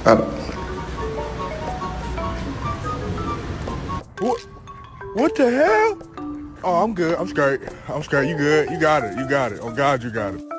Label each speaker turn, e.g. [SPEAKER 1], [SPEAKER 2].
[SPEAKER 1] I,
[SPEAKER 2] What? What the hell? Oh, I'm good. I'm straight. I'm straight. You good? You got it. You got it. Oh God, you got it.